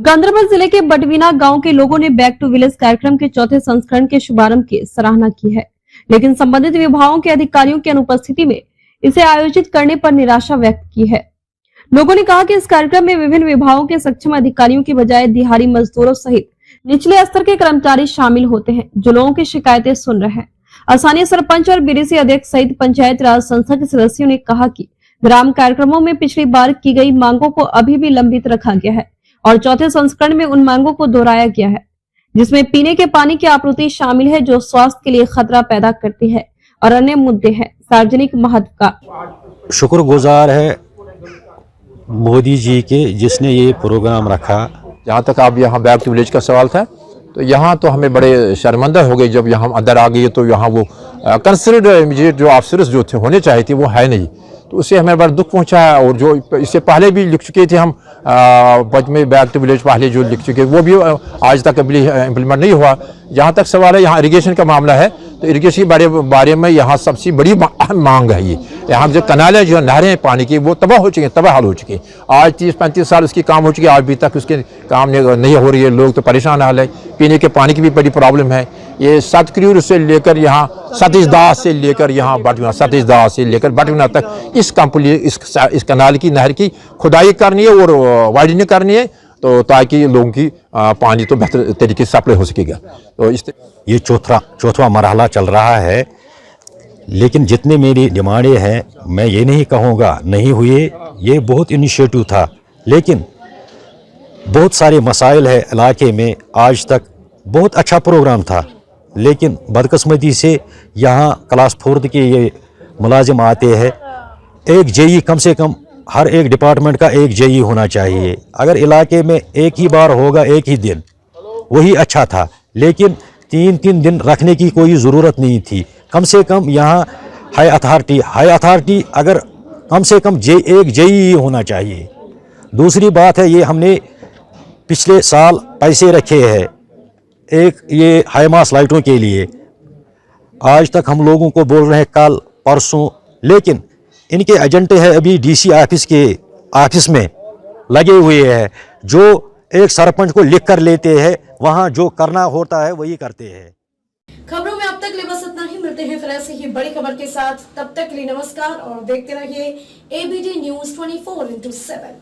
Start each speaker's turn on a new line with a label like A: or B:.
A: गांधरबल जिले के बटवीना गांव के लोगों ने बैक टू विलेज कार्यक्रम के चौथे संस्करण के शुभारंभ की सराहना की है, लेकिन संबंधित विभागों के अधिकारियों की अनुपस्थिति में इसे आयोजित करने पर निराशा व्यक्त की है। लोगों ने कहा कि इस कार्यक्रम में विभिन्न विभागों के सक्षम अधिकारियों की बजाय दिहाड़ी मजदूरों सहित निचले स्तर के कर्मचारी शामिल होते हैं, जो लोगों की शिकायतें सुन रहे हैं। स्थानीय सरपंच और बीडीसी अध्यक्ष सहित पंचायत राज संस्था के सदस्यों ने कहा कि ग्राम कार्यक्रमों में पिछली बार की गई मांगों को अभी भी लंबित रखा गया है और चौथे संस्करण में उन मांगों को दोहराया गया है, जिसमें पीने के पानी की आपूर्ति शामिल है, जो स्वास्थ्य के लिए खतरा पैदा करती है, और अन्य मुद्दे हैं सार्वजनिक महत्व का।
B: शुक्रगुजार है मोदी जी के, जिसने ये प्रोग्राम रखा।
C: जहाँ तक आप यहाँ बैक टू विलेज का सवाल था, तो यहाँ तो हमें बड़े शर्मिंदा हो गए जब यहाँ अंदर आ गई, तो यहाँ वो कंसिडर्ड इमीडिएट जो ऑफिसर्स जो थे होने चाहिए थे वो है नहीं, तो उससे हमें बड़ा दुख पहुँचा है। और जो इससे पहले भी लिख चुके थे हम बच में बैक टू विलेज पहले जो लिख चुके, वो भी आज तक अभी इम्प्लीमेंट नहीं हुआ। जहाँ तक सवाल है यहाँ इरिगेशन का मामला है, तो इरिगेशन के बारे में यहाँ सबसे बड़ी मांग है। ये यहाँ जो कनाल है, जो नहरें हैं पानी की, वो तबाह हो चुकी हैं, तबाह हाल हो चुकी हैं। आज 30-35 साल उसकी काम हो चुकी है, आज अभी तक उसके काम नहीं हो रही है। लोग तो परेशान हाल है, पीने के पानी की भी बड़ी प्रॉब्लम है। ये सतक्रियूर से लेकर यहाँ सतीशदाह से लेकर यहाँ बटवीना, सतीशदाह से लेकर बटवीना तक इस कनाल की नहर की खुदाई करनी है और वाइडनिंग करनी है, तो ताकि लोगों की पानी तो बेहतर तरीके से सप्लाई हो सकेगा। तो
B: ये चौथा मरहला चल रहा है, लेकिन जितने मेरी डिमांडें हैं मैं ये नहीं कहूँगा नहीं हुए। ये बहुत इनिशिएटिव था, लेकिन बहुत सारे मसाइल है इलाके में। आज तक बहुत अच्छा प्रोग्राम था, लेकिन बदकिस्मती से यहाँ क्लास 4 के ये मुलाजिम आते हैं। एक जेई कम से कम हर एक डिपार्टमेंट का एक जेई होना चाहिए। अगर इलाके में एक ही बार होगा, एक ही दिन, वही अच्छा था, लेकिन 3-3 दिन रखने की कोई ज़रूरत नहीं थी। कम से कम यहाँ हाई अथॉरिटी अगर कम से कम एक जेई होना चाहिए। दूसरी बात है, ये हमने पिछले साल पैसे रखे हैं एक ये हाई मास लाइटों के लिए। आज तक हम लोगों को बोल रहे हैं कल परसों, लेकिन इनके एजेंटे हैं अभी डीसी ऑफिस में लगे हुए हैं, जो एक सरपंच को लिख कर लेते हैं, वहाँ जो करना होता है वही करते हैं।
D: खबरों में अब तक लिए बस इतना ही। मिलते हैं फिर ऐसे ही बड़ी खबर के साथ, तब तक के लिए नमस्कार और देखते रहिए ABD News 24/7।